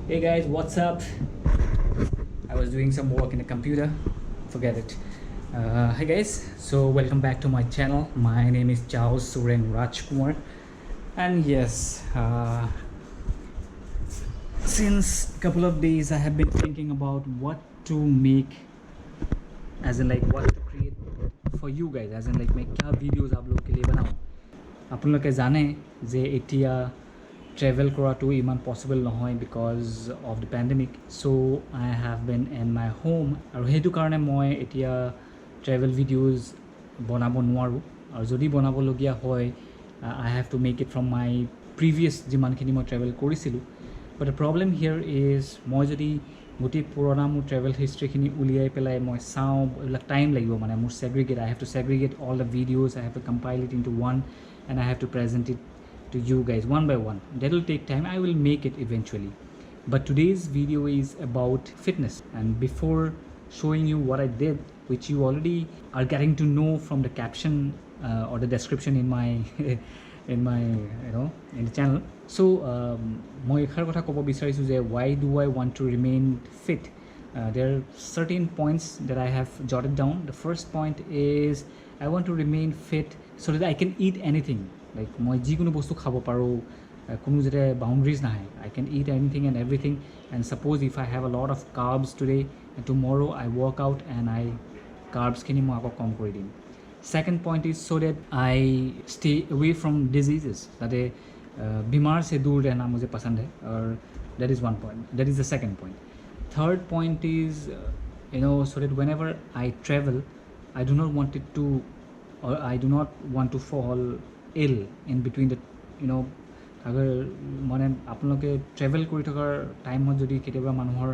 Hey guys, what's up? I was doing some work in the computer. Forget it. Hi guys, so welcome back to my channel. My name is Charles Suren Rajkumar, and yes, since a couple of days I have been thinking about what to make, as in like what to create for you guys, as in like मैं क्या videos आप लोगों के लिए बनाऊँ. আপোনালোকে জানে যে এতিয়া ট্ৰেভেল কৰাটো ইমান পচিবল নহয় বিকজ অফ দ্য পেণ্ডেমিক চ' I have been in my home আৰু সেইটো কাৰণে মই এতিয়া ট্ৰেভেল ভিডিঅ'জ বনাব নোৱাৰোঁ আৰু যদি বনাবলগীয়া হয় I have to make it from my previous যিমানখিনি মই ট্ৰেভেল কৰিছিলোঁ but the problem here is মই যদি গোটেই পুৰণা মোৰ ট্ৰেভেল হিষ্ট্ৰীখিনি উলিয়াই পেলাই মই চাওঁ এইবিলাক টাইম লাগিব মানে মোৰ segregate I have to segregate all the videos I have to compile it into one and I have to present it to you guys one by one. That will take time. I will make it eventually. But today's video is about fitness. And before showing you what I did, which you already are getting to know from the caption or the description in my in the channel. So moi ekhar kotha kobo bisarisu je why do I want to remain fit? There are certain points that I have jotted down. The first point is I want to remain fit so that I can eat anything. Like মই যিকোনো বস্তু খাব পাৰোঁ কোনো যাতে বাউণ্ডাৰিজ নাহে I can eat anything and everything and suppose if I have a lot of carbs today and tomorrow I work out and I carbsখিনি মই আকৌ কম কৰি দিম. Second point is so that I stay away from diseases যাতে बीमार से दूर रहना मुझे पसंद है और that is one point. That is the second point. Third point is so that whenever I travel I do not want it to or I do not want to fall ill in between the अगर মানে আপোনালোকে travel কৰি থকাৰ টাইমত যদি কেতিয়াবা মানুহৰ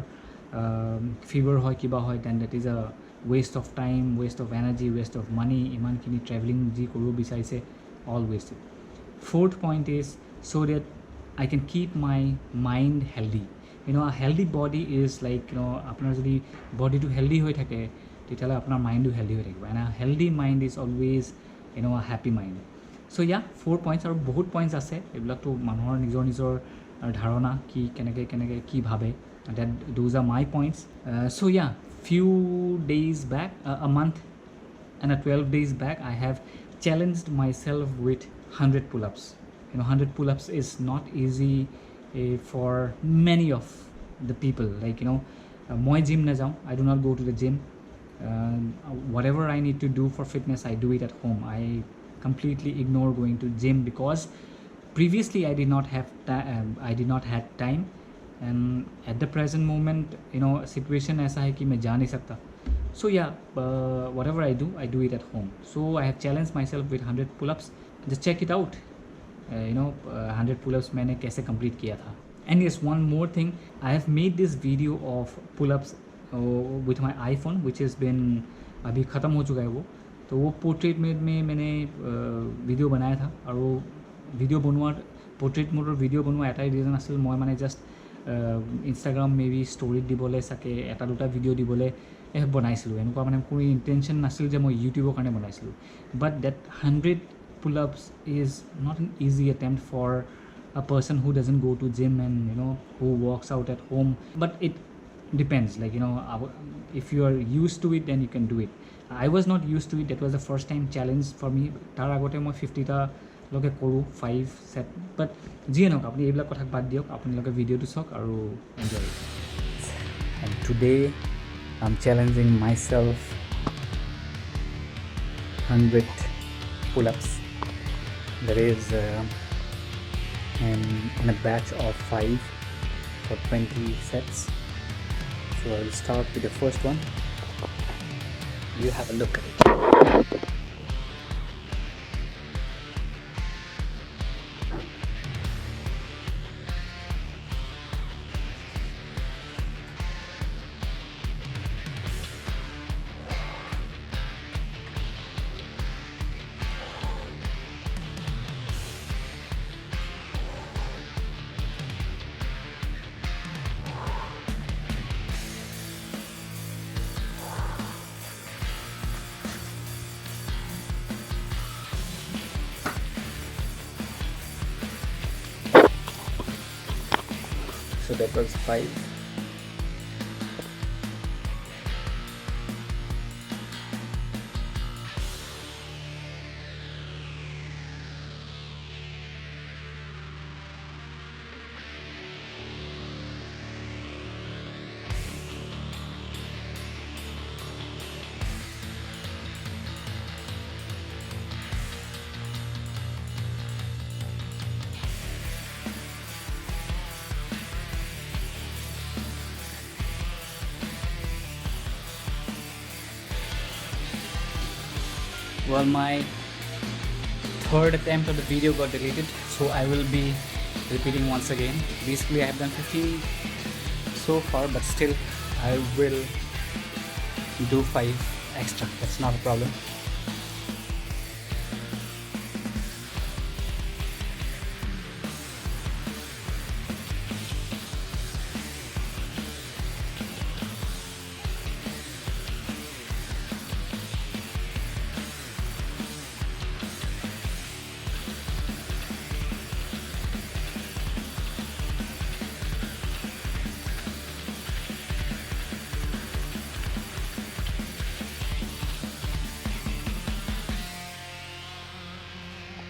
fever হয় কিবা হয় then that is a waste of time waste of energy waste of money ইমানখিনি ট্ৰেভেলিং যি কৰিব বিচাৰিছে all wasted. Fourth point is so' that I can keep my mind healthy a healthy body is like আপোনাৰ যদি বডিটো healthy হৈ থাকে তেতিয়াহ'লে আপোনাৰ মাইণ্ডো হেল্ডি হৈ থাকিব and a healthy mind is always a happy mind. চ' 4 পইণ্টছ আৰু বহুত পইণ্টছ আছে এইবিলাকতো মানুহৰ নিজৰ নিজৰ ধাৰণা কি কেনেকৈ কি ভাবে that those R my points. চ' few days back a month and 12 days back I have challenged myself with 100 pull-ups. 100 pull-ups is not easy for many of the people like moi gym na jao I do not go to the gym. Whatever I need to do for fitness I do it at home. I completely ignore going to gym because previously I did not have time and at the present moment situation aisa hai ki main ja nahi sakta. So whatever I do it at home. So I have challenged myself with 100 pull-ups. Just check it out. 100 pull-ups मैंने कैसे complete किया था. And yes, one more thing, I have made this video of pull-ups with my iPhone which has been अभी ख़त्म हो चुका है वो. तो वो पोर्ट्रेट मोड में मैंने वीडियो बनाया था और वो वीडियो बनवा पोर्ट्रेट मोडर वीडियो बनवा एटाই ৰিজন আছিল মই মানে জাষ্ট ইনষ্টাগ্ৰাম মেবি ষ্টৰিত দিবলৈ চাকে এটা দুটা ভিডিঅ' দিবলৈ বনাইছিলোঁ এনেকুৱা মানে কোনো ইণ্টেনশ্যন নাছিল যে মই ইউটিউবৰ কাৰণে বনাইছিলোঁ. But that 100 pull-ups is not an easy attempt for a person who doesn't go to gym and who works out at home. But it depends like if you are used to it then you can do it. I was not used to it. That was the first time challenge for me. tar agote moi 50 ta loge koru 5 set but ji enok apni ebla kotha bad diok apni loge video tu sok aru enjoy it. And today I'm challenging myself 100 pull-ups. That is in a batch of 5 for 20 sets. So I'll start with the first one. You have a look at it. so that was 5. Well, my third attempt of the video got deleted, so I will be repeating once again. Basically I have done 15 so far, but still I will do 5 extra. That's not a problem.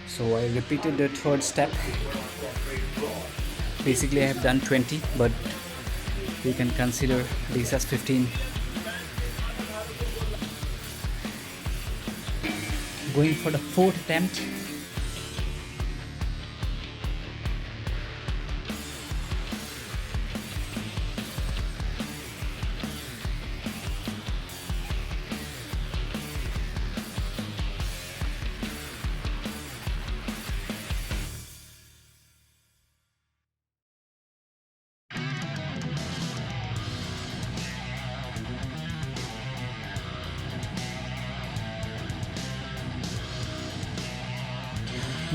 So I repeated the third step. Basically I have done 20, but we can consider this as 15. Going for the fourth attempt.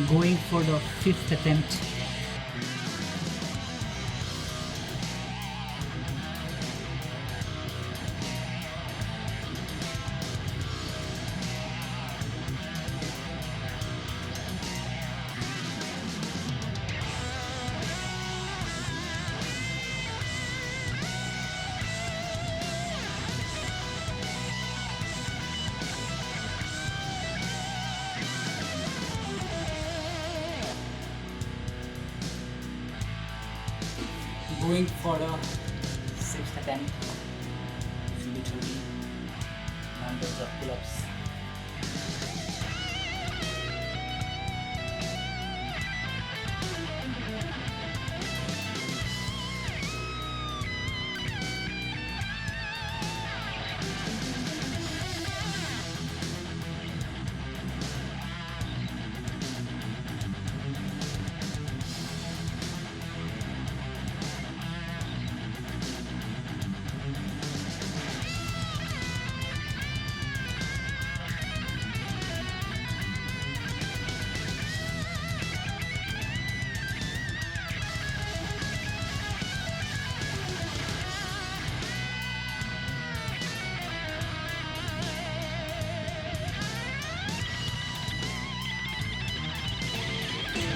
Going for the fifth attempt. Going for the sixth attempt. Literally numbers of pull-ups.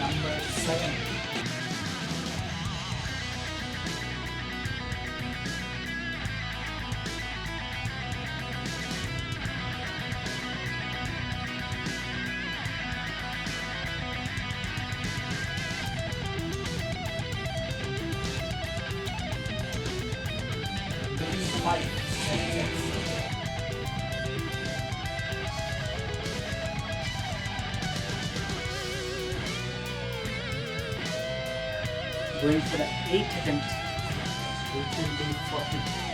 Number 7. Going for the 8th attempt, which will be 40.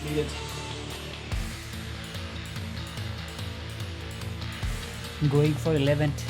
Lead it. Going for 11th.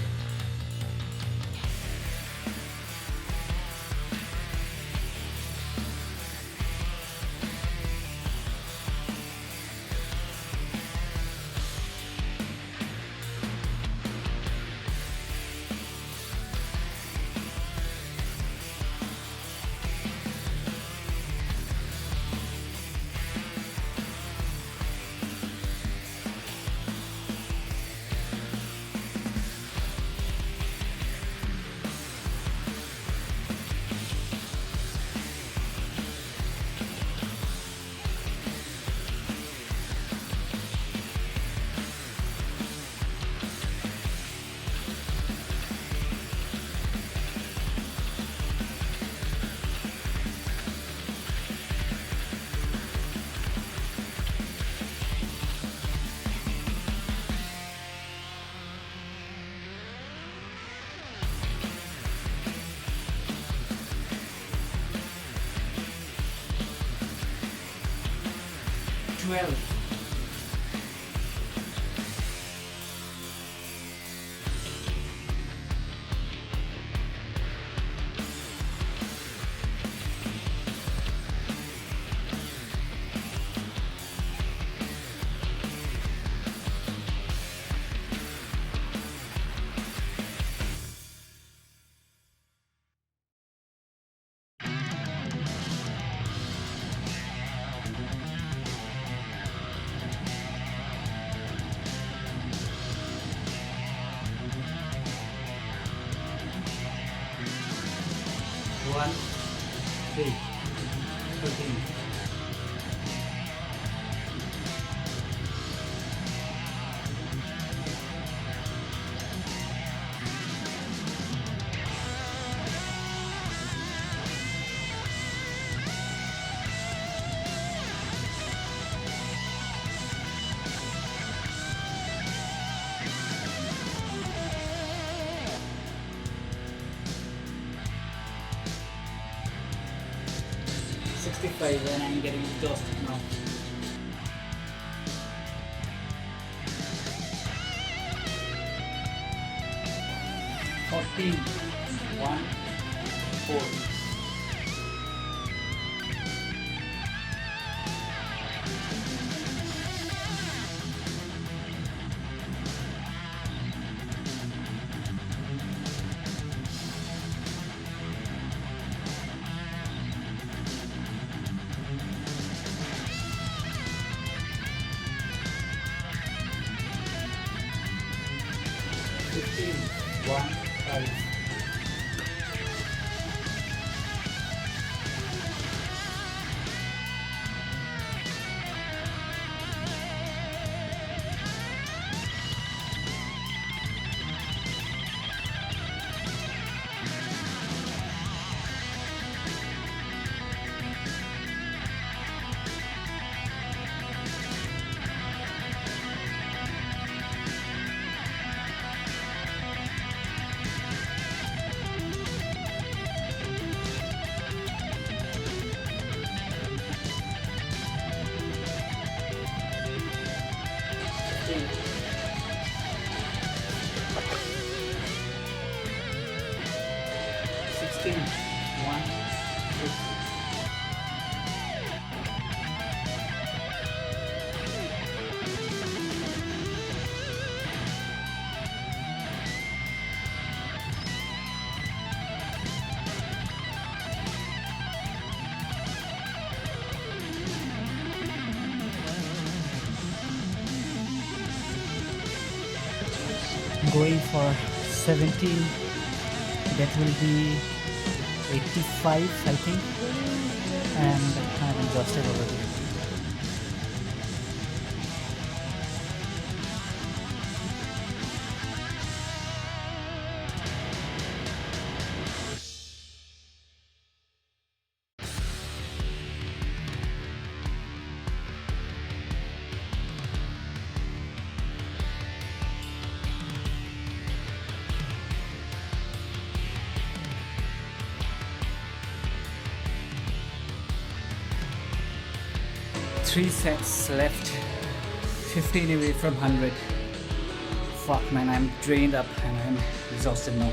Well. One, 3, 13. And I'm getting exhausted now. 14, 1, 4. One, 5. Going for 17, that will be 85 I think, and I'm exhausted already. 3 sets left, 15 away from 100. Fuck man, I'm drained up and I'm exhausted now.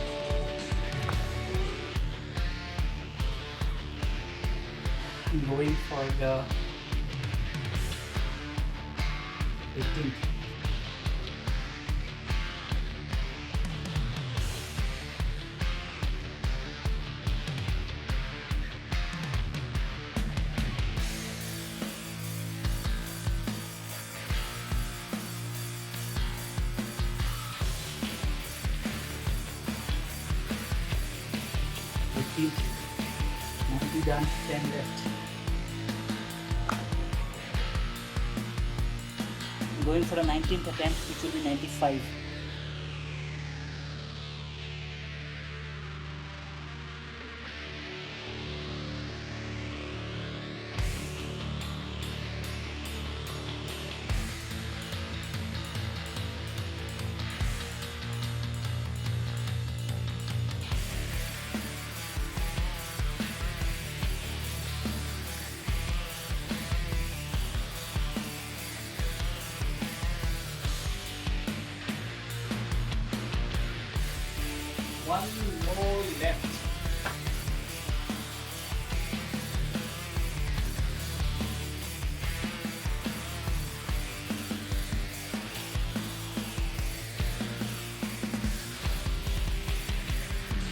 I'm going for the 18th. Repeat. 90 done, 10 left. I'm going for a 19th attempt, which will be 95. One more left.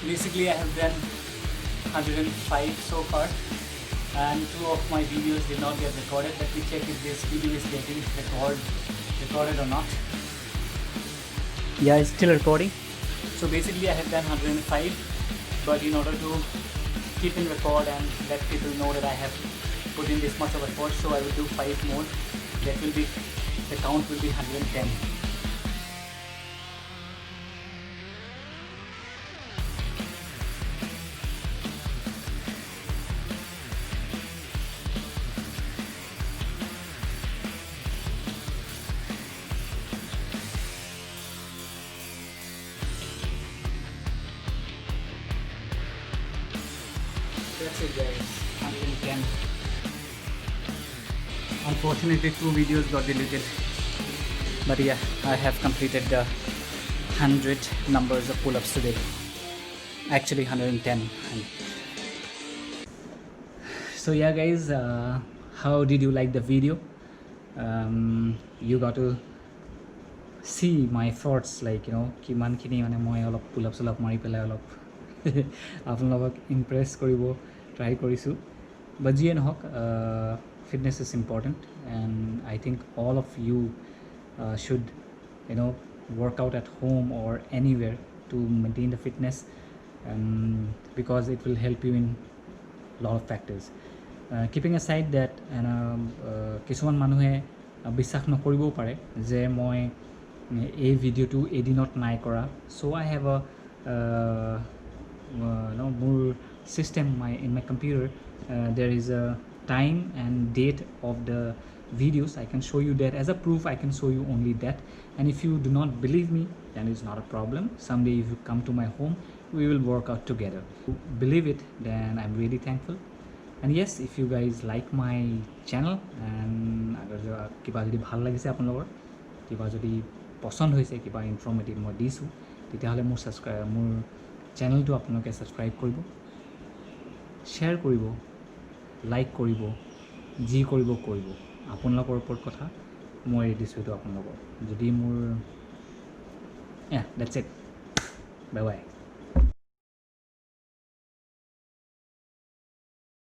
Basically, I have done 105 so far, and 2 of my videos did not get recorded. Let me check if this video is getting recorded or not. Yeah, it's still recording. So basically I have done 105, but in order to keep in record and let people know that I have put in this much of effort, so I will do 5 more. That will be, the count will be 110. That's it guys, 110. Unfortunately 2 videos got deleted, but yeah, I have completed the 100 numbers of pull-ups today. Actually 110. So yeah guys, how did you like the video? You got to see my thoughts, like you know, kiman khini mane moi olop pull-ups olop mari pelai olop আপোনালোকক impress কৰিব try কৰিছোঁ। But যিয়ে নহওক, fitness is important, and I think all of you should, you know, work out at home or anywhere to maintain the fitness, because it will help you in a lot of factors. Keeping aside that, কিছুমান মানুহে বিশ্বাস নকৰিবও পাৰে যে মই এই ভিডিঅ'টো এদিনত নাই কৰা। So I have a more system in my computer. There is a time and date of the videos. I can show you that as a proof. I can show you only that, and if you do not believe me, then it's not a problem. Someday if you come to my home, we will work out together. Believe it, then I'm really thankful. And yes, if you guys like my channel, and kiba jodi bhal lagise apnalogor, kiba jodi পছন্দ হৈছে, কিবা informative মই দিছোঁ, তেতিয়াহ'লে মোৰ চেনেলটো আপোনালোকে subscribe কৰিব, শ্বেয়াৰ কৰিব, লাইক কৰিব, যি কৰিব আপোনালোকৰ ওপৰত কথা। মই এৰি দিছোঁ এইটো আপোনালোকৰ। যদি মোৰ, yeah, that's it. Bye bye.